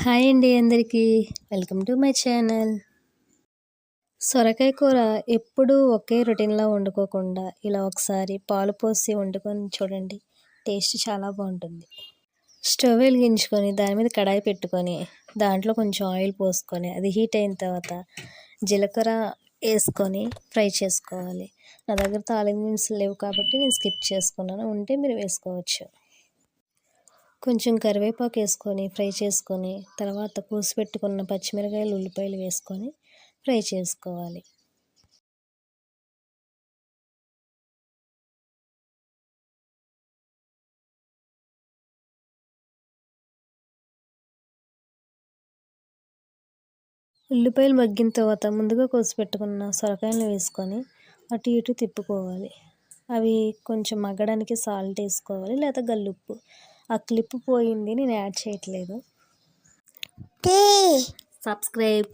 Hi అండి అందరికీ. Welcome to my channel. సొరకాయ కూర ఎప్పుడూ ఒకే రొటీన్‌లా వండుకోకుండా ఇలా ఒకసారి పాలు పోసి వండుకొని చూడండి. టేస్ట్ చాలా బాగుంటుంది. స్టవ్ వెలిగించుకొని దాని మీద కడాయి పెట్టుకొని దాంట్లో కొంచెం ఆయిల్ పోసుకొని అది హీట్ అయిన తర్వాత జీలకర్ర వేసుకొని ఫ్రై చేసుకోవాలి. నా దగ్గర తాలింపు దినుసులు లేవు కాబట్టి నేను స్కిప్ చేసుకున్నాను. ఉంటే మీరు వేసుకోవచ్చు. కొంచెం కరివేపాకు వేసుకొని ఫ్రై చేసుకొని తర్వాత కోసి పెట్టుకున్న పచ్చిమిరకాయలు ఉల్లిపాయలు వేసుకొని ఫ్రై చేసుకోవాలి. ఉల్లిపాయలు మగ్గిన తర్వాత ముందుగా కోసి పెట్టుకున్న సొరకాయలను వేసుకొని అటు ఇటు తిప్పుకోవాలి. అవి కొంచెం మగ్గడానికి సాల్ట్ వేసుకోవాలి లేదా గల్లుప్పు. ఆ క్లిప్ పోయింది, నేను యాడ్ చేయట్లేదు. సబ్స్క్రైబ్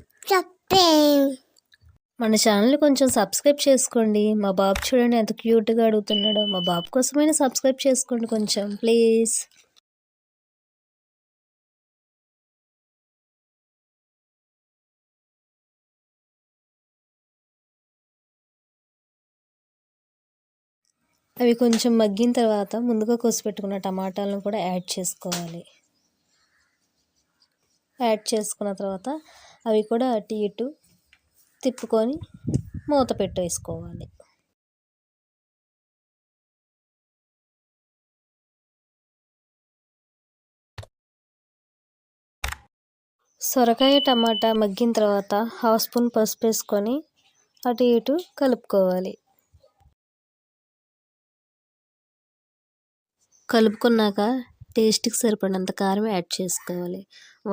మన ఛానల్ని కొంచెం సబ్స్క్రైబ్ చేసుకోండి. మా బాబు చూడండి ఎంత క్యూట్గా అడుగుతున్నాడో. మా బాబు కోసమైనా సబ్స్క్రైబ్ చేసుకోండి కొంచెం ప్లీజ్. అవి కొంచెం మగ్గిన తర్వాత ముందుగా కోసి పెట్టుకున్న టమాటాలను కూడా యాడ్ చేసుకోవాలి. యాడ్ చేసుకున్న తర్వాత అవి కూడా అటు ఇటు తిప్పుకొని మూత పెట్టేసుకోవాలి. సొరకాయ టమాటా మగ్గిన తర్వాత హాఫ్ స్పూన్ పసుపు వేసుకొని అటు ఇటు కలుపుకోవాలి. కలుపుకున్నాక టేస్ట్కి సరిపడినంత కారం యాడ్ చేసుకోవాలి.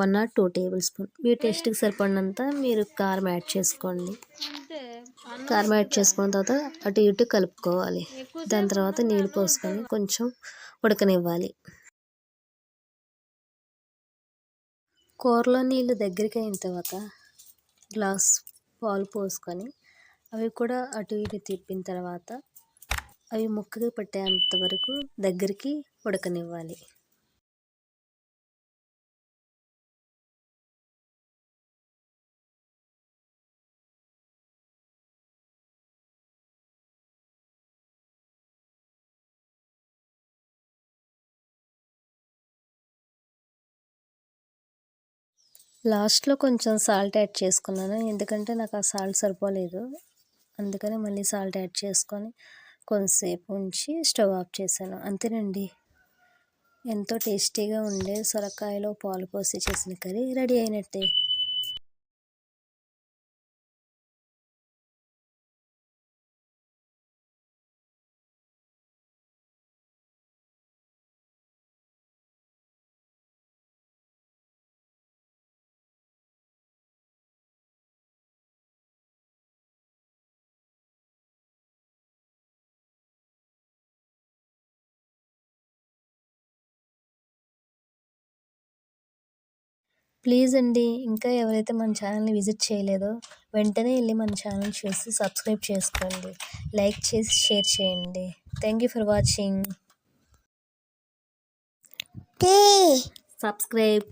1 or 2 టేబుల్ స్పూన్. మీ టేస్ట్కి సరిపడినంత మీరు కారం యాడ్ చేసుకోండి. కారం యాడ్ చేసుకున్న తర్వాత అటు ఇటు కలుపుకోవాలి. దాని తర్వాత నీళ్ళు పోసుకొని కొంచెం ఉడకనివ్వాలి. కూరలో నీళ్ళు దగ్గరికి అయిన తర్వాత గ్లాస్ పాలు పోసుకొని అవి కూడా అటు ఇటు తిప్పిన తర్వాత అవి ముక్కగా పట్టేంత వరకు దగ్గరికి ఉడకనివ్వాలి. లాస్ట్లో కొంచెం సాల్ట్ యాడ్ చేసుకున్నాను, ఎందుకంటే నాకు ఆ సాల్ట్ సరిపోలేదు. అందుకని మళ్ళీ సాల్ట్ యాడ్ చేసుకొని కొంతసేపు ఉంచి స్టవ్ ఆఫ్ చేశాను. అంతేనండి, ఎంతో టేస్టీగా ఉండే సొరకాయలో పాలు పోసి చేసిన కర్రీ రెడీ అయినట్టే. ప్లీజ్ అండి, ఇంకా ఎవరైతే మన ఛానల్ని విజిట్ చేయలేదో వెంటనే వెళ్ళి మన ఛానల్ చూసి సబ్స్క్రైబ్ చేసుకోండి, లైక్ చేసి షేర్ చేయండి. Thank you for watching. Subscribe.